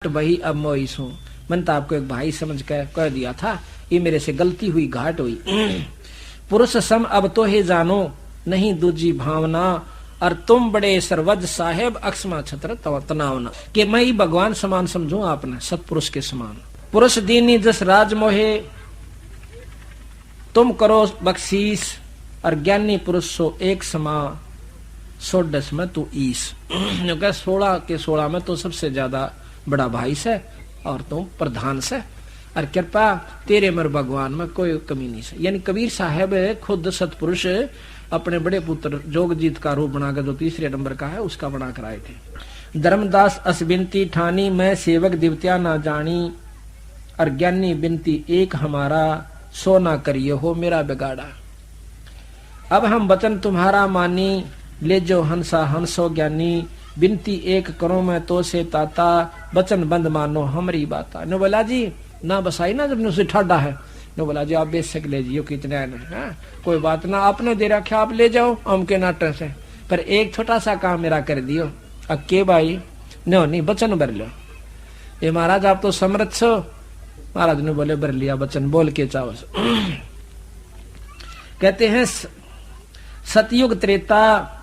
बही अब मोई सू। मैंने तो आपको एक भाई समझ कर कह दिया था, ये मेरे से गलती हुई, घाट हुई। पुरुष सम अब तो ही जानो, नहीं दूजी भावना, और तुम बड़े सरवज साहेब अक्षमा छत्र तनावना। कि मैं ही भगवान समान समझू आपने, सतपुरुष के समान। पुरुष दीनी जस राज मोहे, तुम करो बख्शीस, और ज्ञानी पुरुष सो एक समा, 16 में तू ईस। 16 के 16 में तो सबसे ज्यादा बड़ा भाई से और तुम प्रधान से, और कृपा तेरे मर भगवान में कोई कमी नहीं से। यानी कबीर साहब खुद सतपुरुष अपने बड़े पुत्र जोगजीत का रूप बनाकर, जो तीसरे नंबर का है, उसका बना कर आए थे। धर्मदास अस बिनती ठानी, मैं सेवक दिवत्या ना जानी, और ज्ञानी बिनती एक हमारा, सो ना करिए हो मेरा बिगाड़ा। अब हम वचन तुम्हारा मानी, ले जो हंसा हंसो ज्ञानी, बिनती एक करो मैं तो से ताता, वचन बंद मानो हमारी बाता। नो बोला जी ना बसाई ना, जब उसे ठाडा है, नो बोला जी आप बेशक ले जियो, कितने है कोई बात ना, आपने दे रखा आप ले जाओ हम के नाटक से, पर एक छोटा सा काम मेरा कर दियो। अके भाई नो नहीं वचन भर लो। ये महाराज आप तो समर्थ छो। महाराज ने बोले भर लिया वचन, बोल के चाहो। कहते हैं सतयुग त्रेता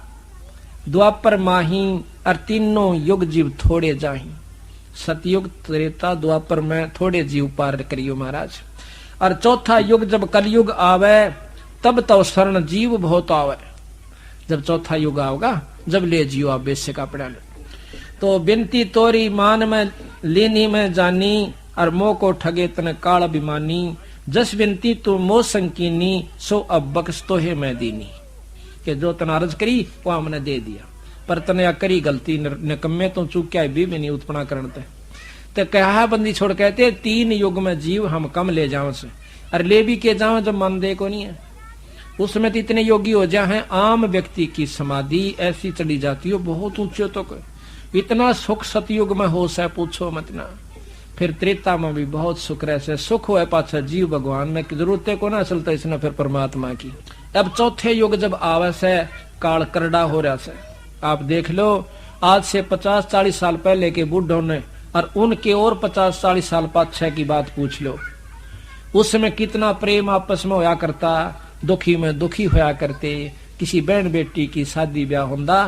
द्वापर माही, और तीनों युग जीव थोड़े जाही। सतयुग त्रेता द्वापर में थोड़े जीव पार करियो महाराज, और चौथा युग जब कलयुग आवे, तब तो शरण जीव बहुत आवे। जब चौथा युग आओगा, जब ले जियो आप बेशक अपना। तो बिनती तोरी मान में लेनी में जानी, और मोह को ठगे तन काल अभिमानी, जस बिनती तू मोह संकीनी, सो अब बख्श तो है मैं दीनी। कि जो तन अर्ज करी वो हमने दे दिया, पर तने करी गलती निकम्मे तो चूक क्या भी नहीं उत्पना करते। तो कहा बंदी छोड़ कहते 3 युग में जीव हम कम ले जाओ से, और ले भी के जाओ जब मन दे को नहीं है। उसमें तो इतने योगी हो जाए हैं, आम व्यक्ति की समाधि ऐसी चढ़ी जाती हो बहुत ऊंचे तो इतना सुख सतयुग में हो से पूछो मत ना। फिर त्रेता में भी बहुत सुख रहे से, सुख हो पाछा जीव भगवान में जरूरत को ना चलता इसने फिर परमात्मा की। अब चौथे युग जब आवे से, काल करड़ा हो रहा से। आप देख लो आज से 50-40 साल पहले के बुढ़ों ने, और उनके और 50-40 साल पाछे की बात पूछ लो, उसमें कितना प्रेम आपस में होया करता, दुखी में दुखी होया करते। किसी बहन बेटी की शादी ब्याह होंदा,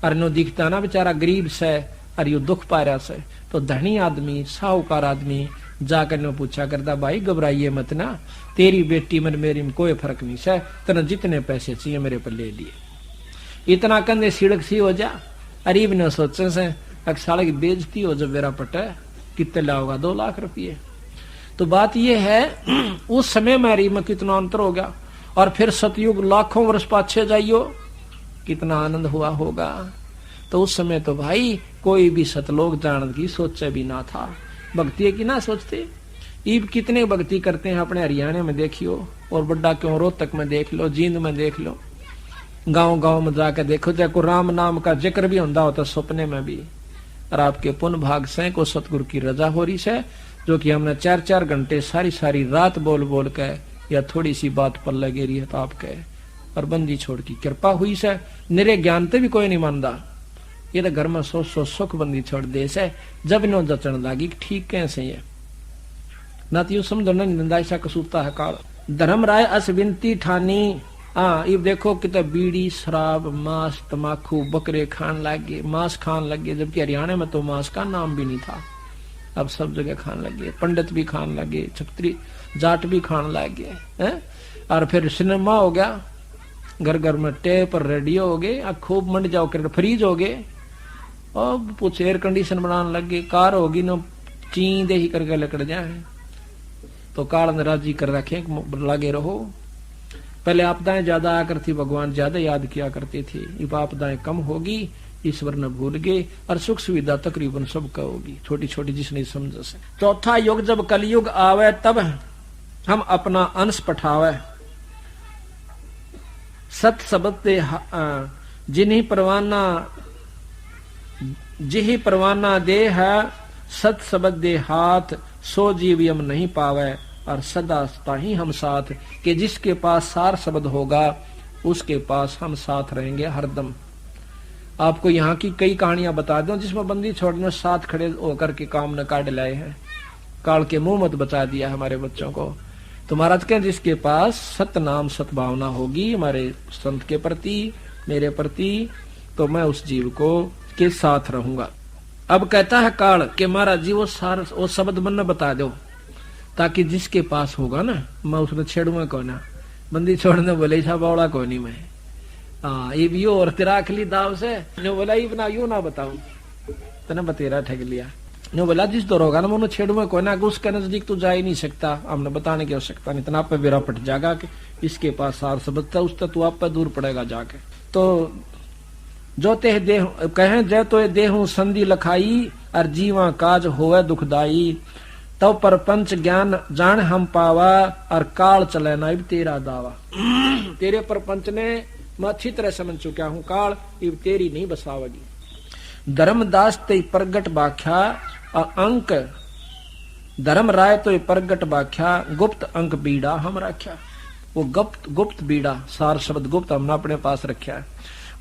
और नो दिखता ना बेचारा गरीब से, और यू दुख पा रहा से, तो धनी आदमी साहूकार आदमी जाकर ने पूछा करता, भाई घबराइए मत ना, तेरी बेटी में मेरी में कोई फर्क नहीं से, तेने जितने पैसे चाहिए मेरे पर ले लिए। इतना कंधे सिड़क सी हो जा। अरीब ने सोचे से साले की बेइज्जती हो जब मेरा पट कितने लाओगा, 2 लाख रुपये। तो बात यह है उस समय में अरीब में कितना अंतर हो गया, और फिर सतयुग लाखों वर्ष पाछे जाइयो, कितना आनंद हुआ होगा। तो उस समय तो भाई कोई भी सतलोक जान की सोचे भी ना था, भक्ति की ना सोचते। ईब कितने भक्ति करते हैं अपने हरियाणा में देखियो, और बड्डा क्यों रोहतक में देख लो, जींद में देख लो, गांव गांव में जाकर देखो, चाहे को राम नाम का जिक्र भी होता होता सपने में भी। और आपके पुण्य भाग से को सतगुरु की रजा हो रही है, जो कि हमने 4-4 घंटे सारी रात बोल बोल के, या थोड़ी सी बात पर लगे रही है तो आपके, और बंदी छोड़ की कृपा हुई से। निरे ज्ञान ते भी कोई नहीं मानता, ये तो घर में सो सुख बंदी छोड़ दे से, जब नो जचन लागी ठीक कैसे है ना, तो यू समझो ना निंदा ऐसा कसूता है काल। धर्म राय अस विनती ठानी। हाँ ये देखो कितना बीड़ी शराब मांस तमाकू बकरे खान लगे, मांस खान लगे, जबकि हरियाणा में तो मांस का नाम भी नहीं था, अब सब जगह खान लगे। पंडित भी खान लगे, छत्री जाट भी खान लगे हैं। और फिर सिनेमा हो गया, घर घर में टेप और रेडियो हो गए, खूब मंड जाओ कर फ्रीज हो गए, और कुछ एयर कंडीशन बनाने लगे, कार होगी न चींदे ही करके लकड़ जाए। तो काल ने राजी कर रखे लगे रहो। पहले आपदाएं ज्यादा आया करती, भगवान ज्यादा याद किया करते थे, अब आपदाएं कम होगी, ईश्वर न भूल गए, और सुख सुविधा तकरीबन सबका होगी, छोटी छोटी जिसने समझ से। चौथा युग जब कलयुग आवे, तब हम अपना अंश पठावे, सत शब्द जिन्हीं परवाना दे है, सत शब्द दे हाथ, सो जीव यम नहीं पावे, और सदा ताही हम साथ। कि जिसके पास सार शब्द होगा, उसके पास हम साथ रहेंगे हरदम। आपको यहाँ की कई कहानियां बता दूं जिसमें बंदी छोड़ने में साथ खड़े होकर के काम न काट लाए हैं। काल के मुंह मत बचा दिया हमारे बच्चों को। तो महाराज कहें जिसके पास सतनाम सद्भावना होगी हमारे संत के प्रति, मेरे प्रति, तो मैं उस जीव को के साथ रहूंगा। अब कहता है काल कि महाराज जी वो शब्द मन बता दो, ताकि जिसके पास होगा ना मैं उसने छेड़ूंगा कौन ना। बंदी छोड़ने बोले था बावड़ा को नहीं मैं, हाँ ये भी और तेरा अखली दाव से नो बोला ये बना यू ना बताऊं तेने बतेरा ठग लिया। नो बोला जिस दौर होगा ना मैं छेड़ूंगा कोई ना, उसके नजदीक तो जा ही नहीं सकता, हमने बताने की आवश्यकता नहीं, इतना पे बेरा पट जाएगा कि इसके पास सार सबता उससे तू आप पे दूर पड़ेगा जाके। तो जो ते देह कहें जय तो देहू संधि लखाई और जीवा काज होवे दुखदाई, तब पर पंच ज्ञान जान हम पावा और काल चले ना तेरा दावा। तेरे पर पंच ने मैं अच्छी तरह समझ चुका हूँ, काल इब तेरी नहीं बसावेगी। धर्मदास ते प्रगट बाख्या अंक धर्म राय तो प्रगट बाख्या, गुप्त अंक बीड़ा हम रख्या। वो गुप्त बीड़ा सार शब्द गुप्त हमने अपने पास रखा है,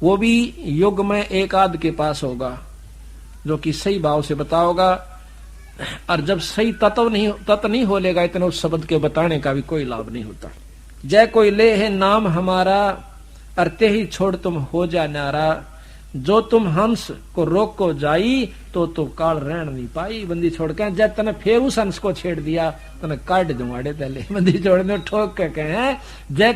वो भी युग में एक आध के पास होगा जो कि सही भाव से बताओगा। और जब सही तत्व नहीं हो लेगा इतने उस शब्द के बताने का भी कोई लाभ नहीं होता। जय कोई ले है नाम हमारा अरते ही छोड़ तुम हो जा नारा, जो तुम हंस को रोक को जाई तो काल रहन नहीं पाई। बंदी छोड़ के जब तने फिर उस हंस को छेड़ दिया तने काट दूंगा पहले। बंदी छोड़ने ठोक के कहे जे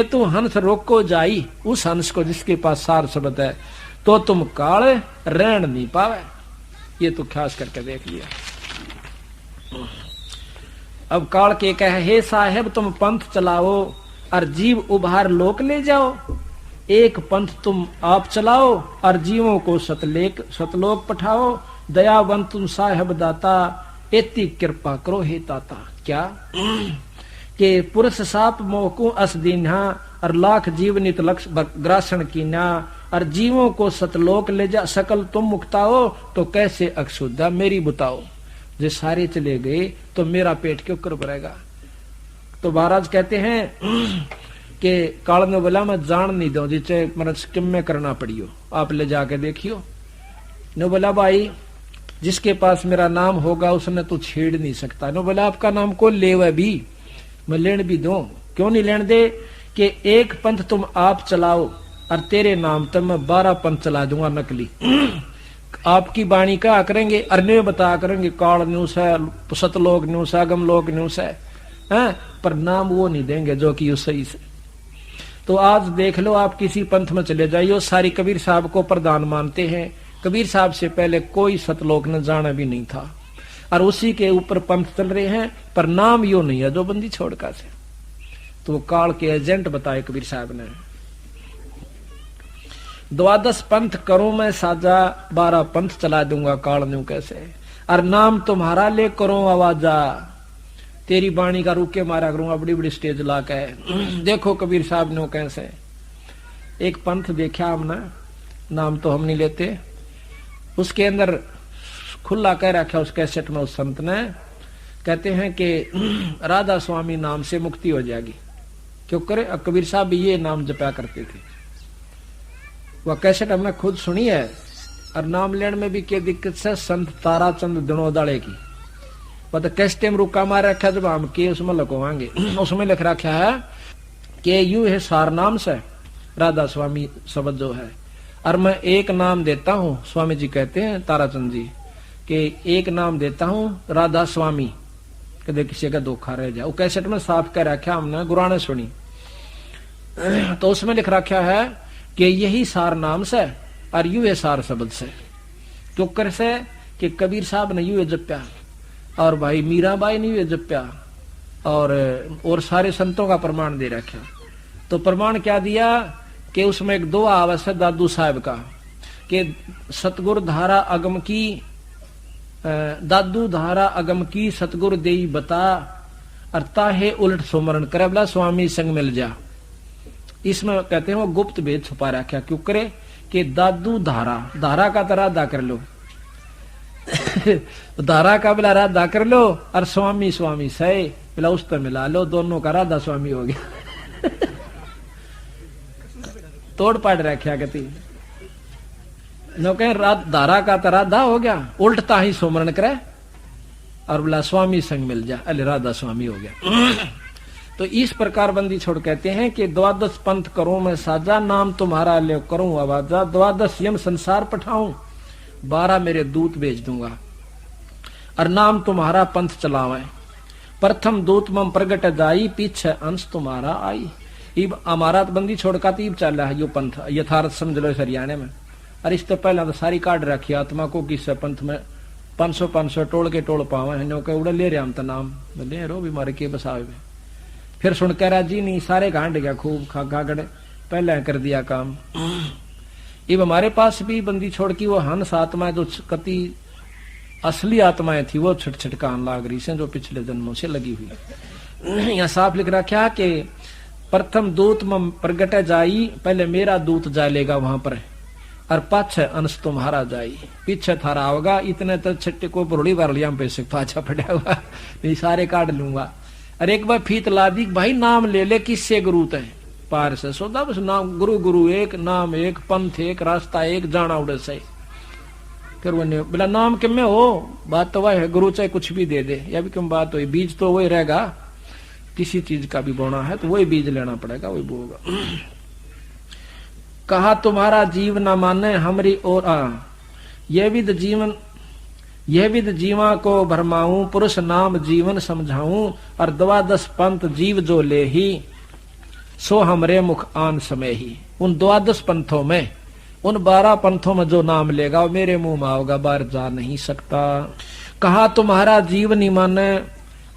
तू हंस रोक को जाई, उस हंस को जिसके पास सार शब्द है, तो तुम काल रहन नहीं पावे। ये तो खास करके देख लिया। अब काल के कहे हे साहेब तुम पंथ चलाओ और जीव उभार लोक ले जाओ, एक पंथ तुम आप चलाओ और जीवों को सतलोक पठाओ, दयावंत तुम साहेब दाता एती कृपा करो हे ताता। क्या के पुरुष साप मोहकू अस दीन्हा और लाख जीव नित लक्ष्य ग्रासन कीना, और जीवों को सतलोक ले जा सकल तुम मुक्ताओ, तो कैसे अक्षुद्धा मेरी बुताओ। जे सारे चले गए तो मेरा पेट क्यों कर भरेगा। तो महाराज कहते हैं कि काल ने बोला मैं जान नहीं दो जिसे मतलब किम में करना पड़ियो, आप ले जाके देखियो। ने बोला भाई जिसके पास मेरा नाम होगा उसने तो छेड़ नहीं सकता। ने बोला आपका नाम को लेवे भी मैं लेन भी दो, क्यों नहीं लेन दे कि एक पंथ तुम आप चलाओ और तेरे नाम तक मैं 12 पंथ चला दूंगा नकली। आपकी वाणी क्या करेंगे अर्ने बता करेंगे काल न्यूस है, सतलोक न्यूस है, अगम लोक न्यूस है, पर नाम वो नहीं देंगे जो कि सही से। तो आज देख लो आप किसी पंथ में चले जाइए, सारी कबीर साहब को प्रधान मानते हैं। कबीर साहब से पहले कोई सतलोक न जाना भी नहीं था और उसी के ऊपर पंथ चल रहे हैं, पर नाम यो नहीं है जो बंदी छोड़का से। तो काल के एजेंट बताए कबीर साहब ने, 12 पंथ करूं मैं साजा, 12 पंथ चला दूंगा काल न्यू कैसे, और नाम तुम्हारा ले करो आवाजा, तेरी बाणी का रुके मारा करूंगा बड़ी बड़ी स्टेज ला के। देखो कबीर साहब ने कैसे एक पंथ देखा हमने, नाम तो हम नहीं लेते, उसके अंदर खुला कह रखा उस कैसेट में उस संत ने, कहते हैं कि राधा स्वामी नाम से मुक्ति हो जाएगी। क्यों करे कबीर साहब भी ये नाम जपा करते थे। वह कैसेट हमने खुद सुनी है। और नाम लेने में भी क्या दिक्कत है, संत ताराचंद दिनोदाड़े की वह तो कैसे टाइम रुका मार रखा जब हम के उसमें लिखवाएंगे। उसमें लिख रखा है कि यू है सार नाम से राधा स्वामी शब्द जो है, और मैं एक नाम देता हूँ, स्वामी जी कहते हैं ताराचंद जी कि एक नाम देता हूँ राधा स्वामी, कदे किसी का धोखा रह जाए। वो कैसेट में साफ कह रखा हमने गुराने सुनी। तो उसमें लिख रखा है कि यही सार नाम से और यू है सार शब्द से। क्यों कर से कि कबीर साहब ने यू है जप्या और भाई मीराबाई ने यू जप्या और सारे संतों का प्रमाण दे रखा। तो प्रमाण क्या दिया कि उसमें एक दुआ आवश्य है दादू साहब का कि सतगुर धारा अगम की, दादू धारा अगम की सतगुर देई बता, अरता है उलट सुमरण करे बोला स्वामी संग मिल जा। इसमें कहते हैं वो गुप्त भेद छुपा रखा। क्यों करे कि दादू धारा, धारा का तरह दा कर लो धारा का बिला राधा कर लो और स्वामी स्वामी सही बिला उस पर मिला लो, दोनों का राधा स्वामी हो गया। तोड़ पाड़ रखा कहती नो कहे धारा का तो राधा हो गया, उल्टता ही सुमरण करे और बोला स्वामी संग मिल जा, अरे राधा स्वामी हो गया। तो इस प्रकार बंदी छोड़ कहते हैं कि द्वादश पंथ करूं मैं साजा, नाम तुम्हारा ले करूं आवाजा, द्वादश यम संसार पठाऊं, 12 मेरे दूत भेज दूंगा और नाम तुम्हारा पंथ चलावे। प्रथम दूत मम प्रगट जाई, पीछे अंश तुम्हारा आई। इब हमारा तो बंदी छोड़ का तीब चल रहा है यो पंथ यथार्थ समझ लो हरियाणा में। और इससे पहले तो सारी काट रखी आत्मा को किस पंथ में 500 टोल के टोल पावे है, के उड़े ले रहे हम तो नाम ले रो भी मारे के बसावे। फिर सुन कह राजी नहीं, सारे गांड गया खूब खा गड़े, पहले कर दिया काम। इब हमारे पास भी बंदी छोड़ की वो हंस आत्मा जो कति असली आत्माएं थी वो छटछटकान लाग रही से, जो पिछले जन्मों से लगी हुई। यहाँ साफ लिख रखा कि प्रथम दूत में प्रगट जाई, पहले मेरा दूत जा लेगा वहां पर, और पाछे अंश तुम्हारा जाई, पीछे थारा होगा। इतने तो छट्टे को पुरड़ी बार लिया पैसे पाछा पड़ा हुआ नहीं, सारे काट लूंगा। अरे एक बार फीत ला दी भाई, नाम ले ले किससे गुरु है पार से सोदा, बस नाम गुरु गुरु एक, नाम एक, पंथ एक, रास्ता एक, जाना उड़े से। फिर वो बोला नाम किम में हो, बात तो वह है, गुरु चाहे कुछ भी दे दे, या भी क्यों बात हो, बीज तो वही रहेगा, किसी चीज का भी बोना है तो वही बीज लेना पड़ेगा, वही बोगा। कहा तुम्हारा जीव न माने हमरी और यह विद जीवा को भरमाऊं, पुरुष नाम जीवन समझाऊं, और द्वादश पंथ जीव जो ले ही, सो हमरे मुख आन समय ही। उन द्वादश पंथों में, उन 12 पंथों में जो नाम लेगा वो मेरे मुंह में आओगा, बाहर जा नहीं सकता। कहा तुम्हारा जीव नहीं माने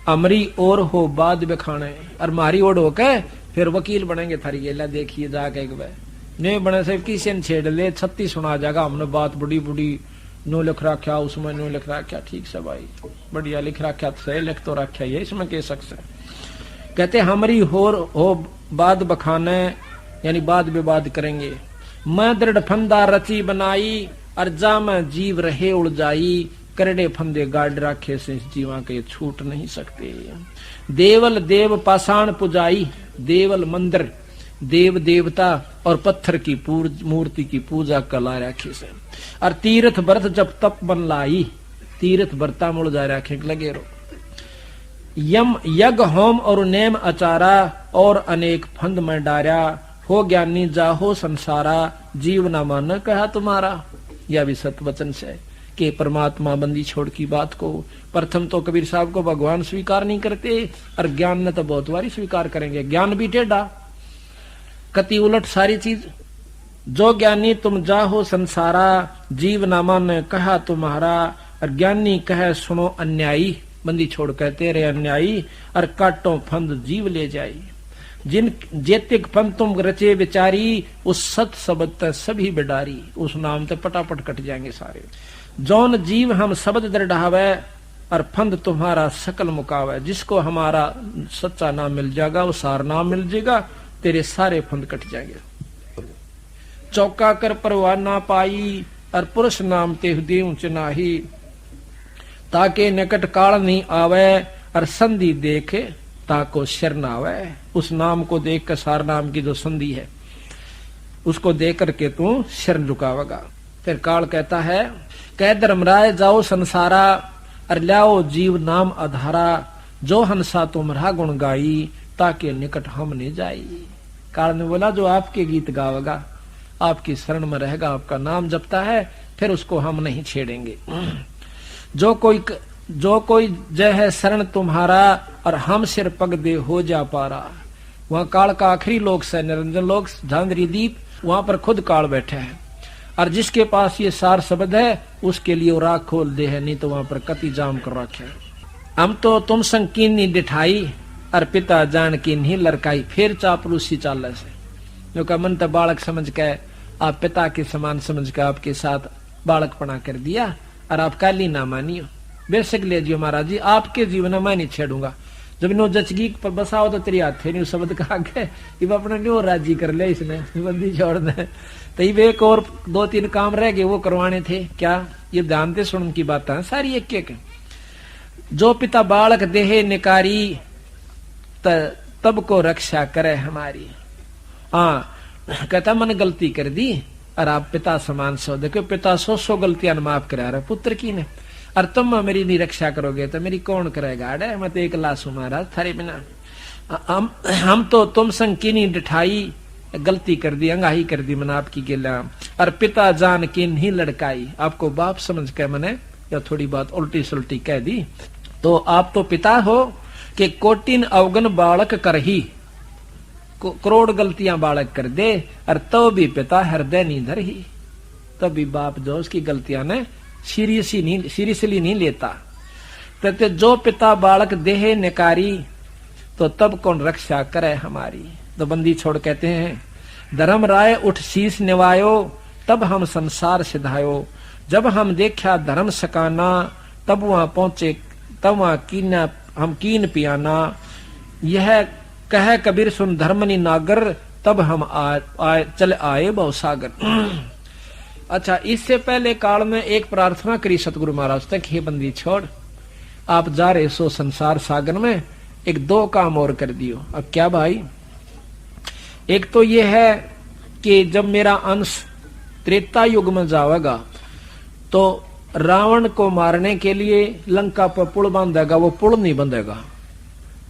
अमरी और हो बाद बखाने, और मारी ओढ़ होके फिर वकील बनेंगे थारी गेला, देखिए जाके एक बार नहीं बने से किसी ने छेड़ ले 36 सुना जाएगा, हमने बात बड़ी बड़ी नो लिख रखा, उसमें नो लिख रखा, ठीक से भाई बढ़िया लिख रखा, सही लिख तो रखा, ये इसमें कह सकते। कहते हमारी हो बाद बखाने, यानी बाद विवाद करेंगे। मैं दृढ़ फंदा रची बनाई, और जा मैं जीव रहे उड़ जाई, करड़े फंदे गाड़ राखे से जीवा के छूट नहीं सकते। देवल देव पाषाण पुजाई, देवल मंदिर देव देवता और पत्थर की मूर्ति की पूजा कला राखे से। और तीर्थ व्रत जब तप बन लाई, तीर्थ व्रता मुड़ जा राखे लगे रो। यम यज्ञ होम और नेम अचारा, और अनेक फंद में डारा, हो ज्ञानी जाहो संसारा, जीव न मान कहा तुम्हारा। यह भी सत्य वचन से कि परमात्मा बंदी छोड़ की बात को, प्रथम तो कबीर साहब को भगवान स्वीकार नहीं करते, और ज्ञान ने तो बहुत बारी स्वीकार करेंगे। ज्ञान भी टेढ़ा, कति उलट सारी चीज। जो ज्ञानी तुम जाहो संसारा, जीव न मान कहा तुम्हारा, और ज्ञानी कहे सुनो अन्यायी, बंदी छोड़ कहते रे अन्यायी, और काटो फंद जीव ले जाई। जिन जेतिक फंद तुम रचे विचारी, उस सत शब्द ते सभी बिडारी, उस नाम ते पटापट कट जाएंगे सारे। जौन जीव हम शब्द दृढ़ावे, और फंद तुम्हारा सकल मुकावे। जिसको हमारा सच्चा नाम मिल जाएगा, वो सार नाम मिल जाएगा, तेरे सारे फंद कट जाएंगे। चौका कर परवाह ना पाई, और पुरुष नाम ते देव चनाही, ताके निकट काल नहीं आवे, और संधि देखे ताको शर ना आवे। उस नाम को देख कर, सार नाम की जो संधि है उसको देख करके तू शरण झुकावेगा। फिर काल कहता है, कह धर्मराय जाओ संसारा, और लाओ जीव नाम आधारा, जो हंसा तुम्हारा गुण गाई, ताकि निकट हम नहीं जाई। काल ने बोला जो आपके गीत गावेगा, आपकी शरण में रहेगा, आपका नाम जपता है, फिर उसको हम नहीं छेड़ेंगे। जो कोई जय है शरण तुम्हारा, और हम सिर पग दे हो जा पारा। वहां काल का आखिरी लोक से निरंजन लोक झांझरी दीप, वहां पर खुद काल बैठे हैं, और जिसके पास ये सार शब्द है उसके लिए वो राख खोल दे है, नहीं तो वहां पर कति जाम कर रखे। हम तो तुम संकीन नहीं डिठाई, और पिता जान की नहीं लड़काई। फिर चापलूसी चाल से, जो का मन तो बालक समझ के, आप पिता के समान समझ के आपके साथ बालकपना कर दिया, और आप काली ना मानियो। बेशक ले जियो महाराज जी, आपके जीवन में मैं नहीं छेड़ूंगा। जब नो जचगी पर बसाओ तो तेरी हाथे नहीं शब्द कहा गए, इब अपने न्यू राजी कर ले इसने बंदी छोड़ दे। तो एक और 2-3 काम रह गए वो करवाने थे। क्या ये ध्यान दे, सुन की बात है सारी एक एक। जो पिता बालक देहे निकारी, तब को रक्षा करे हमारी। कहता मैंने गलती कर दी, और आप पिता समान सो। देखो पिता 100 गलतियां माफ करा रहे पुत्र की ने, और तुम मेरी नहीं रक्षा करोगे तो मेरी कौन करेगा? अरे मैं तो एक लाश हूं महाराज थारे बिना। हम तो तुम संग की नहीं डिठाई, गलती कर दी, अंगाही कर दी मैंने आपकी गिला, और पिता जान की नहीं लड़काई। आपको बाप समझ के मैंने या थोड़ी बात उल्टी सुल्टी कह दी, तो आप तो पिता हो कि कोटिन अवगन बालक कर ही, करोड़ गलतियां बालक कर दे, और तो भी पिता हृदय नहीं धर ही। तभी बाप जो उसकी गलतियां ने सीरियसली नहीं लेता। कहते जो पिता बालक देहे निकारी, तो तब कौन रक्षा करे हमारी। तो बंदी छोड़ कहते हैं धर्म राय उठ शीस निवायो, तब हम संसार सिधायो। जब हम देखा धर्म सकाना, तब वहां पहुंचे, तब वहां कीना हम कीन पियाना। यह कह कबीर सुन धर्मनी नागर, तब हम चल आए भवसागर। अच्छा, इससे पहले काल में एक प्रार्थना करी सतगुरु महाराज तक, हे बंदी छोड़ आप जा रहे सो संसार सागर में, एक 2 काम और कर दियो। अब क्या भाई? एक तो ये है कि जब मेरा अंश त्रेता युग में जाएगा तो रावण को मारने के लिए लंका पर पुल बांधेगा, वो पुल नहीं बंधेगा।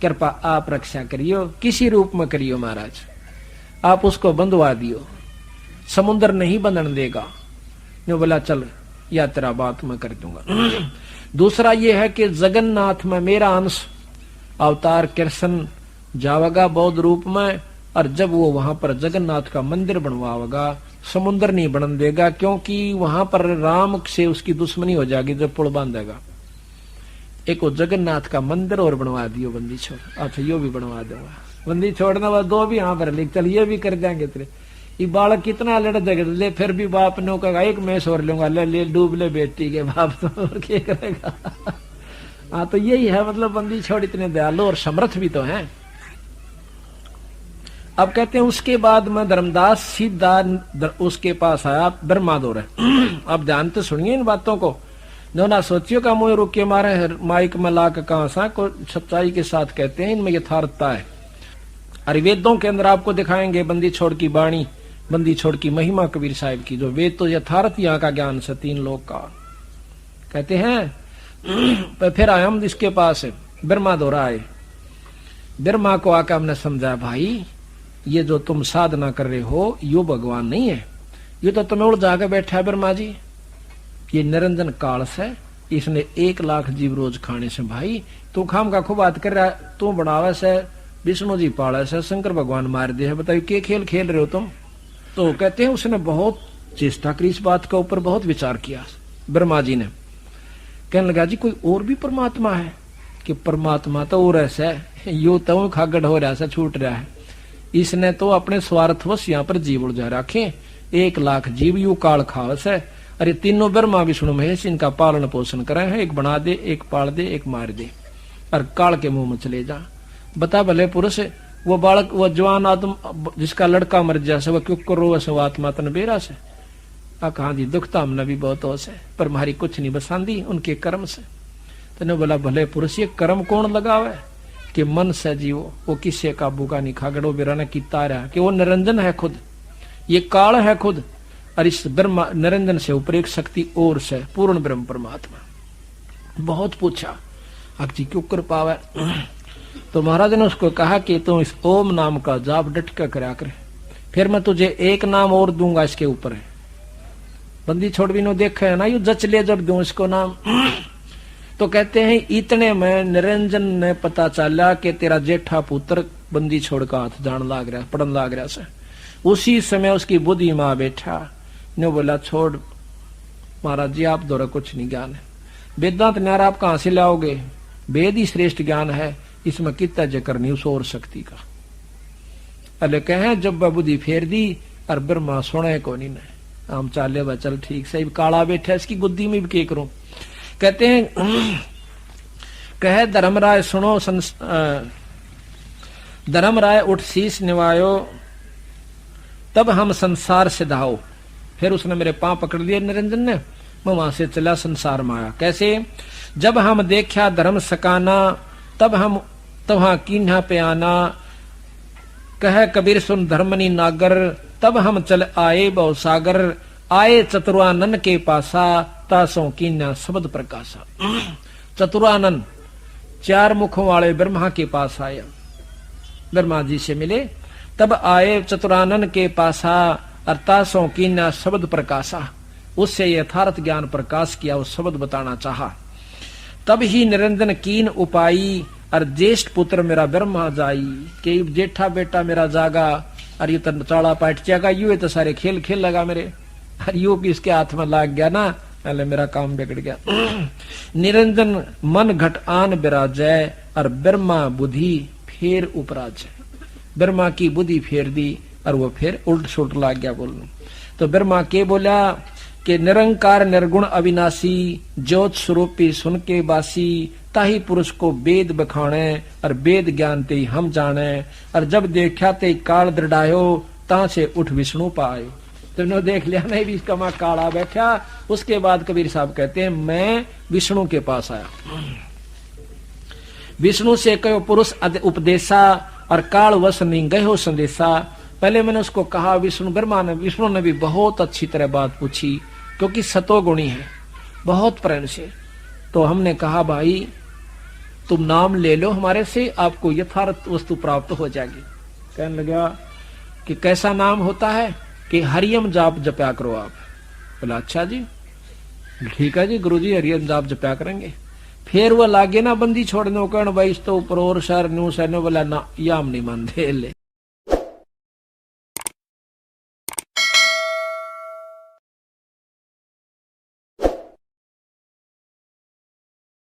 कृपा आप रक्षा करियो, किसी रूप में करियो महाराज, आप उसको बंधवा दियो, समुद्र नहीं बंधन देगा। नो बोला चल या तेरा बात मैं कर दूंगा। दूसरा ये है कि जगन्नाथ में मेरा अंश अवतार कृष्ण जावेगा बौद्ध रूप में, और जब वो वहां पर जगन्नाथ का मंदिर बनवाएगा, समुद्र नहीं बनन देगा, क्योंकि वहां पर राम से उसकी दुश्मनी हो जाएगी जब पुल बांधेगा। एक वो जगन्नाथ का मंदिर और बनवा दियो बंदी छोड़। अच्छा यो भी बनवा दूंगा, बंदी छोड़ना बस 2 भी यहाँ पर लिख, चल ये भी कर देंगे तेरे। ये बालक कितना लड़ झगड़ ले, फिर भी बाप ने कहा एक मैं सोर लूंगा, ले डूब ले बेटी के बाप, तो और क्या करेगा। हाँ तो यही है, मतलब बंदी छोड़ इतने दयालु और समर्थ भी तो हैं। अब कहते हैं उसके बाद में धर्मदास सीधा उसके पास आया ब्रह्मा दौरे। अब ध्यान तो सुनिए इन बातों को, जो ना सोचियो का मुंह रुके मारे माइक में ला के कहा सा को सच्चाई के साथ कहते हैं, इनमें यथार्थता है। और वेदों के अंदर आपको दिखाएंगे बंदी छोड़ की बाणी, बंदी छोड़ की महिमा कबीर साहिब की, जो वेद तो यथार्थ यहाँ का ज्ञान से 3 लोग का। कहते हैं फिर आए हम इसके पास ब्रह्मा दौरा आए। ब्रह्मा को आकर हमने समझा, भाई ये जो तुम साधना कर रहे हो यो भगवान नहीं है, ये तो तुम्हें उड़ जाकर बैठा है ब्रह्मा जी, ये निरंजन काल से, इसने 1 लाख जीव रोज खाने से। भाई तू खाम का खूब बात कर रहा है, तू बनावे से विष्णु जी पाले से शंकर भगवान मार दे है, बताइए के खेल खेल रहे हो तुम। तो कहते हैं उसने बहुत चेष्टा करी, इस बात के ऊपर बहुत विचार किया ब्रह्मा जी ने। कहने लगा जी कोई और भी परमात्मा है? कि परमात्मा तो और ऐसा है, यू तो खागड़ हो रहा है, छूट रहा है। इसने तो अपने स्वार्थवश यहाँ पर जीव उड़ रखे, 1 लाख जीव यू काल खावस है। अरे तीनों ब्रह्मा विष्णु महेश इनका पालन पोषण करे हैं, एक बना दे, एक पाल दे, एक मार दे, और काल के मुंह में चले जा। बता भले पुरुष वो बालक, वो जवान आदम जिसका लड़का मर जाए वो क्यों करो से, वो आत्मा तन बेरा से। कहा जी दुखता हमने भी बहुत हो से, पर हमारी कुछ नहीं बसांदी उनके कर्म से। तने बोला भले पुरुष ये कर्म कौन लगावे कि मन से जीवो, वो किससे काबू का नहीं खागड़ो बिराना की तारा, कि वो निरंजन है खुद, ये काल है खुद, और इस ब्रह्मा निरंजन से ऊपर एक शक्ति और से पूर्ण ब्रह्म परमात्मा। बहुत पूछा अक जी क्यों कर पावे, तो महाराज ने उसको कहा कि तुम इस ओम नाम का जाप डट कर करा करे, फिर मैं तुझे एक नाम और दूंगा इसके ऊपर है। बंदी छोड़ भी नो देखे है ना, यू जच ले जब दूं इसको नाम। तो कहते हैं इतने में निरंजन ने पता चला कि तेरा जेठा पुत्र बंदी छोड़ का हाथ जान लाग रहा, पड़न लाग रहा से। उसी समय उसकी बुद्धि मां बैठा ने बोला छोड़ महाराज जी आप द्वारा कुछ नहीं ज्ञान है, वेदांत न्यार आप कहां से लाओगे, वेद ही श्रेष्ठ ज्ञान है, इसमें कितना जिक्र नहीं उस और शक्ति का। अले कहे जब बुद्धि फेर दी और ब्रह्मा सुने को नहीं, हम चाले बा चल ठीक सही काला बैठा इसकी बुद्धि में भी क्या करूं। कहते हैं कहे धर्मराय सुनो धर्मराय उठ शीश निवायो, तब हम संसार से धाओ। फिर उसने मेरे पांव पकड़ लिए निरंजन ने, मैं वहां से चला संसार में आया। कैसे? जब हम देखा धर्म सकाना, तब हम तवहां कीन्हा पे आना। कह कबीर सुन धर्मनी नागर, तब हम चल आए बहु सागर, आए चतुरानन के पासा, तासों कीन्या शब्द प्रकाशा। चतुरानन 4 मुखों वाले ब्रह्मा के पास आया, ब्रह्मा जी से मिले। तब आए चतुरानन के पासा, अर्थासों कीन्या शब्द प्रकाशा, उससे यथार्थ ज्ञान प्रकाश किया, उस शब्द बताना चाहा। तब ही निरंजन कीन उपाई, और ज्येष्ठ पुत्र मेरा ब्रह्मा जाई, कि जेठा बेटा मेरा जागा, और ये तो चाड़ा पाट जागा, यू तो सारे खेल खेल लगा मेरे, और यू भी इसके हाथ में लाग गया ना, पहले मेरा काम बिगड़ गया। निरंजन मन घट आन विराजय, और ब्रह्मा बुद्धि फेर उपराज। ब्रह्मा की बुद्धि फेर दी और वो फिर उल्ट सुल्ट लाग गया बोलने। तो ब्रह्मा के बोला कि निरंकार निर्गुण अविनाशी, ज्योत स्वरूपी सुन के बासी, ताही पुरुष को वेद बखाणे, और वेद ज्ञान ते हम जाने, और जब देखा ते काल दृढ़ायो, ता से उठ विष्णु पायो। तुमने देख लिया नहीं भी इसका मां काला बैठा। उसके बाद कबीर साहब कहते हैं मैं विष्णु के पास आया, विष्णु से कहो पुरुष उपदेशा, और काल वश नहीं गयो संदेशा। पहले मैंने उसको कहा, विष्णु ने भी बहुत अच्छी तरह बात पूछी, क्योंकि सतोगुणी है बहुत प्रेम से। तो हमने कहा भाई तुम नाम ले लो हमारे से, आपको यथार्थ वस्तु प्राप्त हो जाएगी। कहने लगा कि कैसा नाम होता है, कि हरियम जाप जपया करो आप। बोला अच्छा जी, ठीक है जी गुरुजी, हरियम जाप जपया करेंगे। फिर वो लागे ना बंदी छोड़ने, कहने भाई इस तो ऊपर और शहर न्यू शहर, बोला ना या हम नहीं मानते ले।